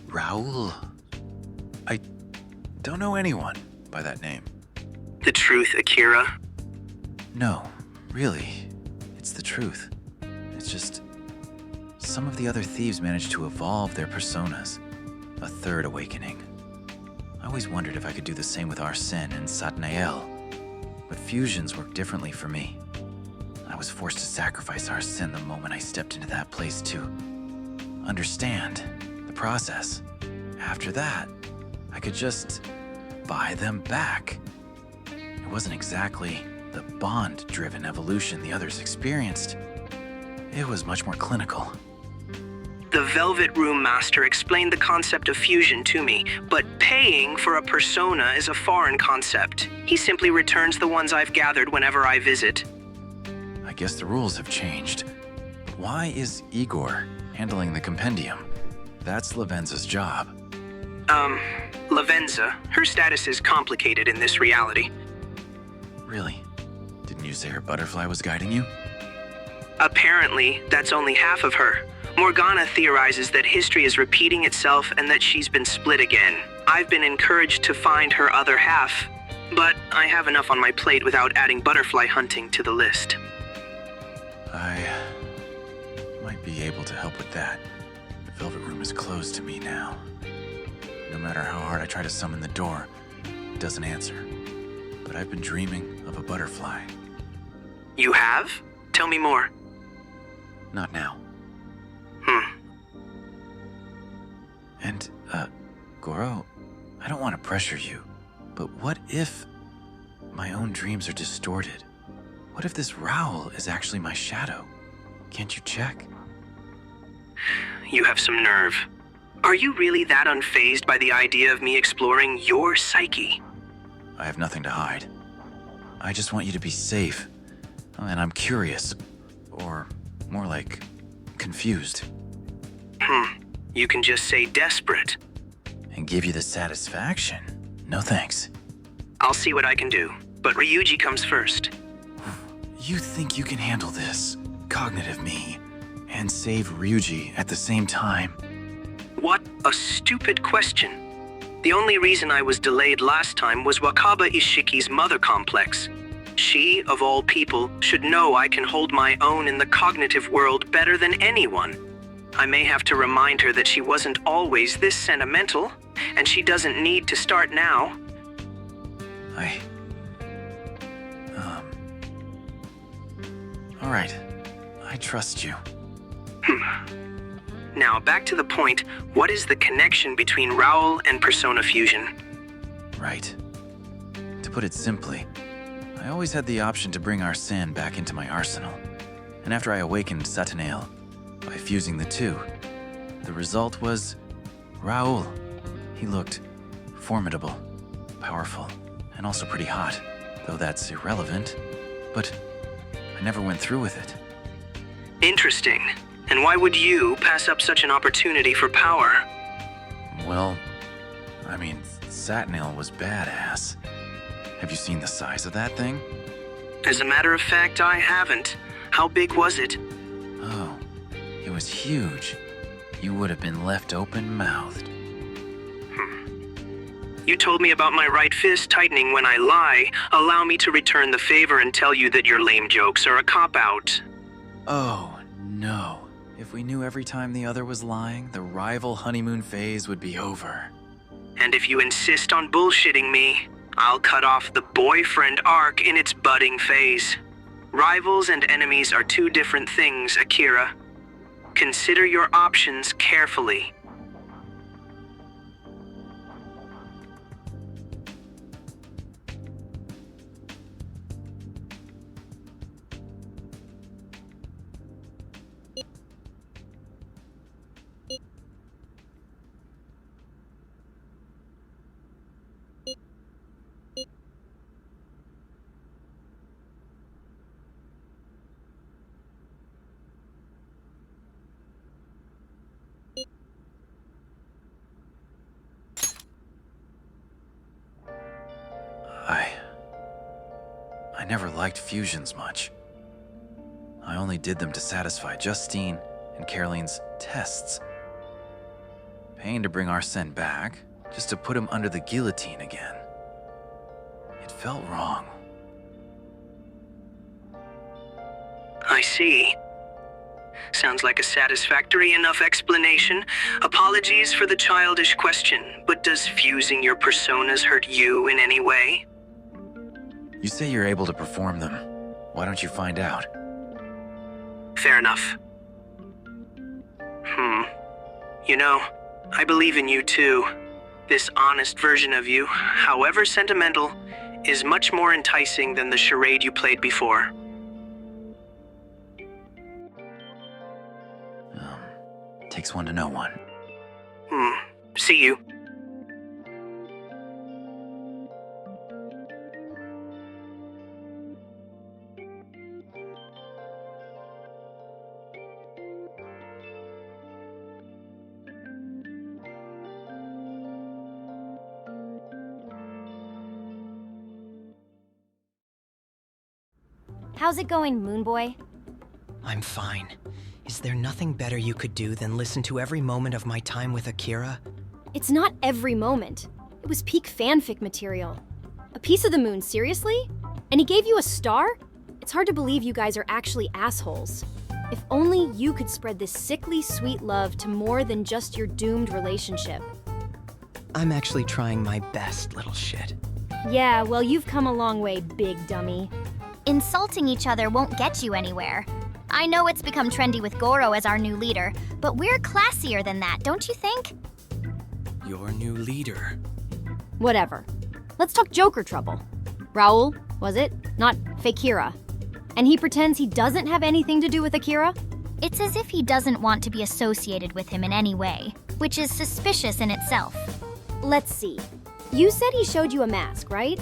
Raoul? I don't know anyone by that name. The truth, Akira? No, really. It's the truth. It's just... some of the other thieves managed to evolve their personas. A third awakening. I always wondered if I could do the same with Arsène and Satnael. But fusions work differently for me. I was forced to sacrifice Arsène the moment I stepped into that place to understand the process. After that, I could just buy them back. It wasn't exactly the bond-driven evolution the others experienced. It was much more clinical. The Velvet Room Master explained the concept of fusion to me, but paying for a persona is a foreign concept. He simply returns the ones I've gathered whenever I visit. I guess the rules have changed. Why is Igor handling the compendium? That's Lavenza's job. Lavenza, her status is complicated in this reality. Really? Didn't you say her butterfly was guiding you? Apparently, that's only half of her. Morgana theorizes that history is repeating itself and that she's been split again. I've been encouraged to find her other half, but I have enough on my plate without adding butterfly hunting to the list. I might be able to help with that. The Velvet Room is closed to me now. No matter how hard I try to summon the door, it doesn't answer. But I've been dreaming of a butterfly. You have? Tell me more. Not now. And, Goro, I don't want to pressure you, but what if my own dreams are distorted? What if this Raoul is actually my shadow? Can't you check? You have some nerve. Are you really that unfazed by the idea of me exploring your psyche? I have nothing to hide. I just want you to be safe. And I'm curious, or more like confused. You can just say desperate. And give you the satisfaction? No thanks. I'll see what I can do, but Ryuji comes first. You think you can handle this, cognitive me, and save Ryuji at the same time? What a stupid question. The only reason I was delayed last time was Wakaba Ishiki's mother complex. She, of all people, should know I can hold my own in the cognitive world better than anyone. I may have to remind her that she wasn't always this sentimental, and she doesn't need to start now. All right. I trust you. Now, back to the point, what is the connection between Raoul and Persona Fusion? Right. To put it simply, I always had the option to bring Arsène back into my arsenal. And after I awakened Satanael, by fusing the two, the result was Raoul. He looked formidable, powerful, and also pretty hot, though that's irrelevant. But I never went through with it. Interesting. And why would you pass up such an opportunity for power? Well, I mean, Satnael was badass. Have you seen the size of that thing? As a matter of fact, I haven't. How big was it? Oh, it was huge. You would have been left open-mouthed. You told me about my right fist tightening when I lie. Allow me to return the favor and tell you that your lame jokes are a cop-out. Oh, no. If we knew every time the other was lying, the rival honeymoon phase would be over. And if you insist on bullshitting me, I'll cut off the boyfriend arc in its budding phase. Rivals and enemies are two different things, Akira. Consider your options carefully. I never liked fusions much. I only did them to satisfy Justine and Caroline's tests. paying to bring Arsène back, just to put him under the guillotine again. It felt wrong. I see. Sounds like a satisfactory enough explanation. Apologies for the childish question, but does fusing your personas hurt you in any way? You say you're able to perform them. Why don't you find out? Fair enough. You know, I believe in you too. This honest version of you, however sentimental, is much more enticing than the charade you played before. Takes one to know one. See you. How's it going, Moon Boy? I'm fine. Is there nothing better you could do than listen to every moment of my time with Akira? It's not every moment. It was peak fanfic material. A piece of the moon, seriously? And he gave you a star? It's hard to believe you guys are actually assholes. If only you could spread this sickly sweet love to more than just your doomed relationship. I'm actually trying my best, little shit. Yeah, well, you've come a long way, big dummy. Insulting each other won't get you anywhere. I know it's become trendy with Goro as our new leader, but we're classier than that, don't you think? Your new leader. Whatever. Let's talk Joker trouble. Raoul, was it? Not Fakira. And he pretends he doesn't have anything to do with Akira? It's as if he doesn't want to be associated with him in any way, which is suspicious in itself. Let's see. You said he showed you a mask, right?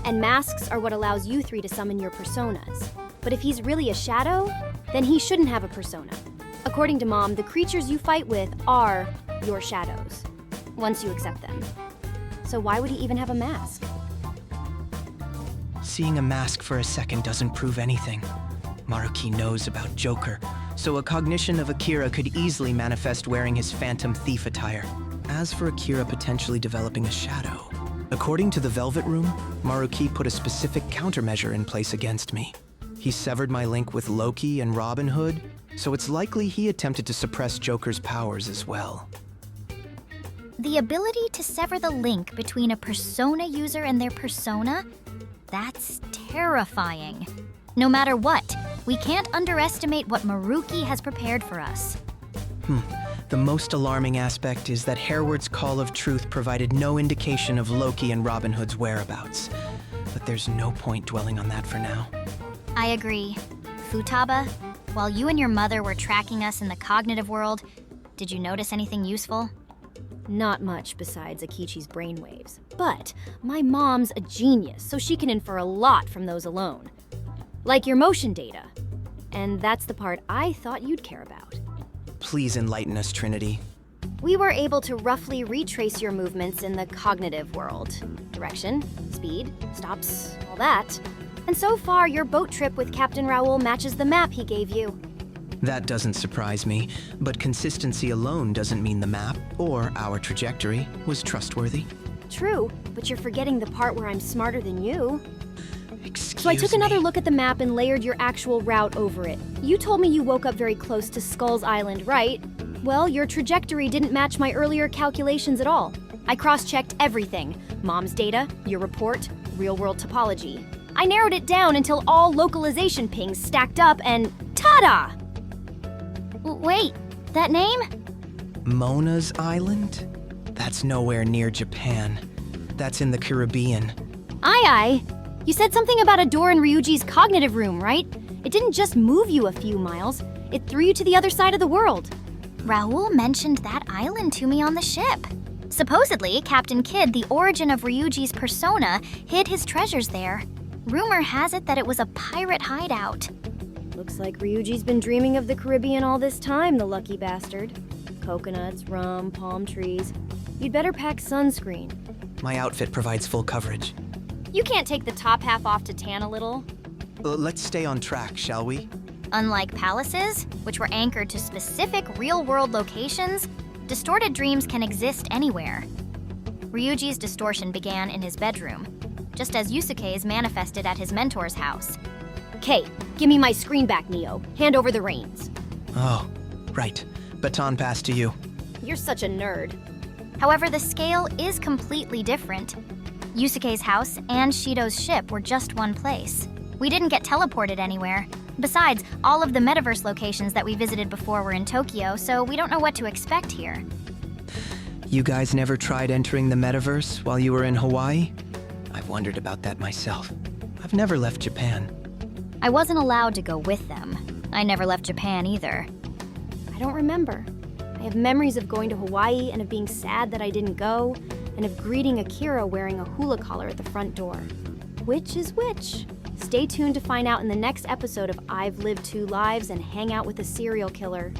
And masks are what allows you three to summon your personas. But if he's really a shadow, then he shouldn't have a persona. According to Mom, the creatures you fight with are your shadows, once you accept them. So why would he even have a mask? Seeing a mask for a second doesn't prove anything. Maruki knows about Joker, so a cognition of Akira could easily manifest wearing his Phantom Thief attire. As for Akira potentially developing a shadow, according to the Velvet Room, Maruki put a specific countermeasure in place against me. He severed my link with Loki and Robin Hood, so it's likely he attempted to suppress Joker's powers as well. The ability to sever the link between a persona user and their persona? That's terrifying. No matter what, we can't underestimate what Maruki has prepared for us. The most alarming aspect is that Hereward's Call of Truth provided no indication of Loki and Robin Hood's whereabouts. But there's no point dwelling on that for now. I agree. Futaba, while you and your mother were tracking us in the cognitive world, did you notice anything useful? Not much besides Akechi's brainwaves. But my mom's a genius, so she can infer a lot from those alone. Like your motion data. And that's the part I thought you'd care about. Please enlighten us, Trinity. We were able to roughly retrace your movements in the cognitive world. Direction, speed, stops, all that. And so far, your boat trip with Captain Raoul matches the map he gave you. That doesn't surprise me, but consistency alone doesn't mean the map, or our trajectory, was trustworthy. True, but you're forgetting the part where I'm smarter than you. Excuse So I took me. another look at the map and layered your actual route over it. You told me you woke up very close to Skull's Island, right? Well, your trajectory didn't match my earlier calculations at all. I cross-checked everything. Mom's data, your report, real-world topology. I narrowed it down until all localization pings stacked up and ta-da! Wait, that name? Mona's Island? That's nowhere near Japan. That's in the Caribbean. Aye. You said something about a door in Ryuji's cognitive room, right? It didn't just move you a few miles, it threw you to the other side of the world. Raoul mentioned that island to me on the ship. Supposedly, Captain Kidd, the origin of Ryuji's persona, hid his treasures there. Rumor has it that it was a pirate hideout. Looks like Ryuji's been dreaming of the Caribbean all this time, the lucky bastard. Coconuts, rum, palm trees. You'd better pack sunscreen. My outfit provides full coverage. You can't take the top half off to tan a little? Let's stay on track, shall we? Unlike palaces, which were anchored to specific real-world locations, Distorted dreams can exist anywhere. Ryuji's distortion began in his bedroom, just as Yusuke's manifested at his mentor's house. Okay, give me my screen back, Neo. Hand over the reins. Oh, right. Baton pass to you. You're such a nerd. However, the scale is completely different. Yusuke's house and Shido's ship were just one place. We didn't get teleported anywhere. Besides, all of the metaverse locations that we visited before were in Tokyo, so we don't know what to expect here. You guys never tried entering the metaverse while you were in Hawaii? I've wondered about that myself. I've never left Japan. I wasn't allowed to go with them. I never left Japan either. I don't remember. I have memories of going to Hawaii and of being sad that I didn't go, and of greeting Akira wearing a hula collar at the front door. Which is which? Stay tuned to find out in the next episode of I've Lived Two Lives and Hang Out with a Serial Killer.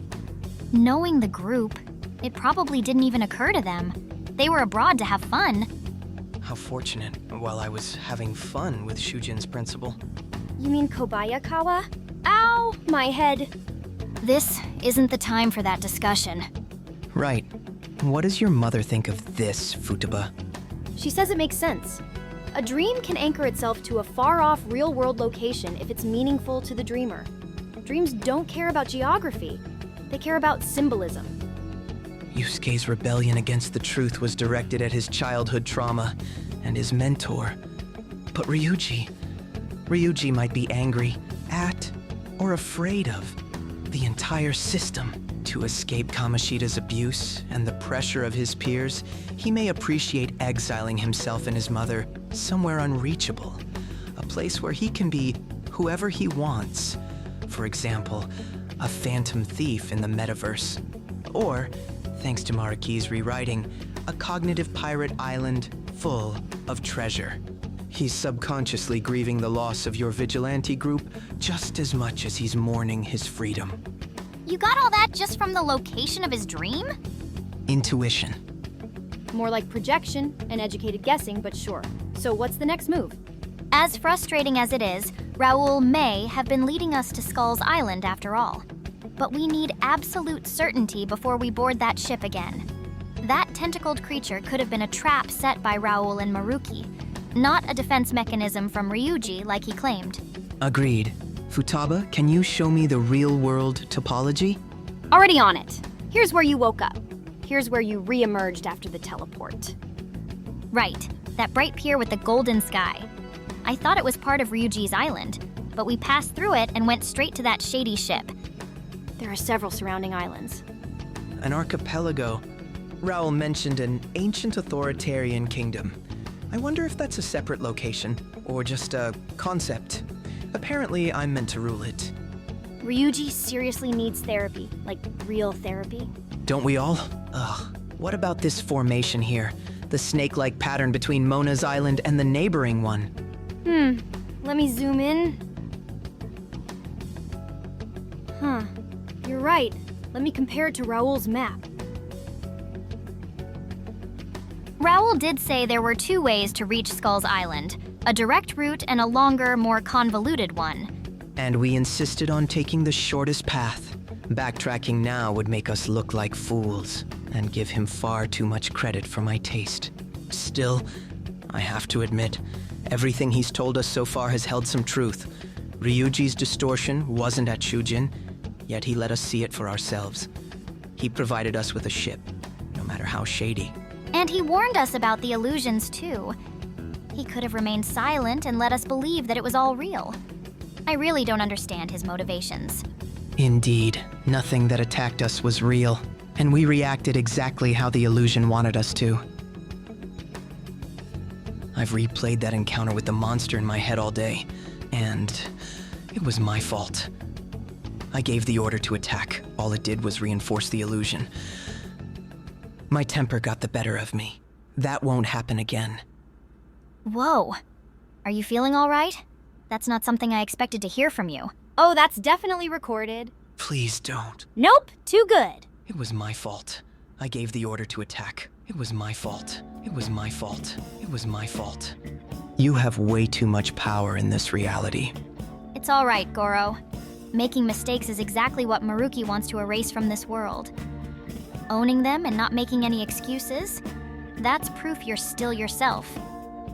Knowing the group, it probably didn't even occur to them. They were abroad to have fun. How fortunate, while I was having fun with Shujin's principal. You mean Kobayakawa? Ow, my head. This isn't the time for that discussion. Right. What does your mother think of this, Futaba? She says it makes sense. A dream can anchor itself to a far-off real-world location if it's meaningful to the dreamer. Dreams don't care about geography. They care about symbolism. Yusuke's rebellion against the truth was directed at his childhood trauma and his mentor. But Ryuji might be angry at or afraid of the entire system. To escape Kamoshida's abuse and the pressure of his peers, he may appreciate exiling himself and his mother somewhere unreachable, a place where he can be whoever he wants. For example, a phantom thief in the metaverse. Or, thanks to Maruki's rewriting, a cognitive pirate island full of treasure. He's subconsciously grieving the loss of your vigilante group just as much as he's mourning his freedom. You got all that just from the location of his dream? Intuition. More like projection and educated guessing, but sure. So what's the next move? As frustrating as it is, Raoul may have been leading us to Skull's Island after all. But we need absolute certainty before we board that ship again. That tentacled creature could have been a trap set by Raoul and Maruki, not a defense mechanism from Ryuji like he claimed. Agreed. Futaba, can you show me the real-world topology? Already on it. Here's where you woke up. Here's where you re-emerged after the teleport. Right, that bright pier with the golden sky. I thought it was part of Ryuji's island, but we passed through it and went straight to that shady ship. There are several surrounding islands. An archipelago. Raoul mentioned an ancient authoritarian kingdom. I wonder if that's a separate location, or just a concept. Apparently, I'm meant to rule it. Ryuji seriously needs therapy, like real therapy. Don't we all? Ugh. What about this formation here? The snake-like pattern between Mona's island and the neighboring one. Let me zoom in. Huh. You're right. Let me compare it to Raoul's map. Raoul did say there were two ways to reach Skull's Island, a direct route and a longer, more convoluted one. And we insisted on taking the shortest path. Backtracking now would make us look like fools, and give him far too much credit for my taste. Still, I have to admit, everything he's told us so far has held some truth. Ryuji's distortion wasn't at Shujin, yet he let us see it for ourselves. He provided us with a ship, no matter how shady. And he warned us about the illusions too. He could have remained silent and let us believe that it was all real. I really don't understand his motivations. Indeed, nothing that attacked us was real, and we reacted exactly how the illusion wanted us to. I've replayed that encounter with the monster in my head all day, and it was my fault. I gave the order to attack. All it did was reinforce the illusion. My temper got the better of me. That won't happen again. Whoa. Are you feeling all right? That's not something I expected to hear from you. Oh, that's definitely recorded. Please don't. Nope, too good. It was my fault. I gave the order to attack. It was my fault. It was my fault. It was my fault. You have way too much power in this reality. It's all right, Goro. Making mistakes is exactly what Maruki wants to erase from this world. owning them and not making any excuses. That's proof you're still yourself.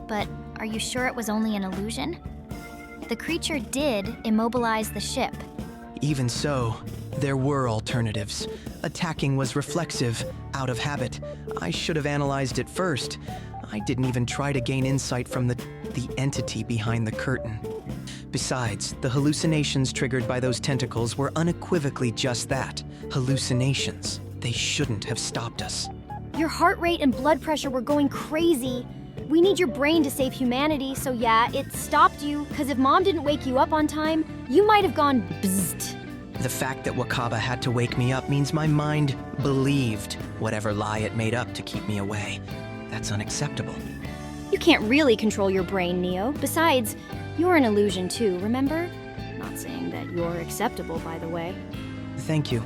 But are you sure it was only an illusion? The creature did immobilize the ship. Even so, there were alternatives. Attacking was reflexive, out of habit. I should have analyzed it first. I didn't even try to gain insight from the entity behind the curtain. Besides, the hallucinations triggered by those tentacles were unequivocally just that. Hallucinations. They shouldn't have stopped us. Your heart rate and blood pressure were going crazy. We need your brain to save humanity, so yeah, it stopped you, because if Mom didn't wake you up on time, you might have gone bzzzt. The fact that Wakaba had to wake me up means my mind believed whatever lie it made up to keep me away. That's unacceptable. You can't really control your brain, Neo. Besides, you're an illusion too, remember? Not saying that you're acceptable, by the way. Thank you.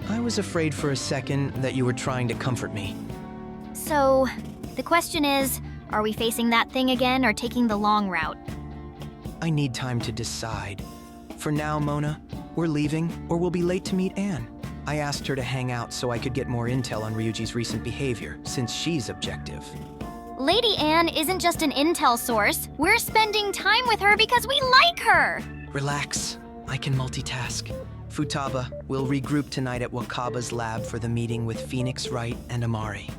I was afraid for a second that you were trying to comfort me. So, the question is, are we facing that thing again or taking the long route? I need time to decide. For now, Mona, we're leaving or we'll be late to meet Anne. I asked her to hang out so I could get more intel on Ryuji's recent behavior, since she's objective. Lady Anne isn't just an intel source. We're spending time with her because we like her! Relax. I can multitask. Futaba, we'll regroup tonight at Wakaba's lab for the meeting with Phoenix Wright and Amari.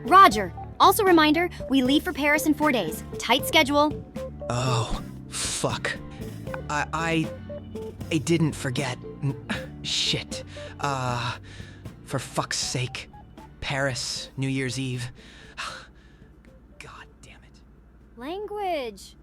Roger. Also reminder, we leave for Paris in 4 days. Tight schedule. Oh, fuck. I didn't forget. Shit. For fuck's sake. Paris, New Year's Eve. God damn it. Language.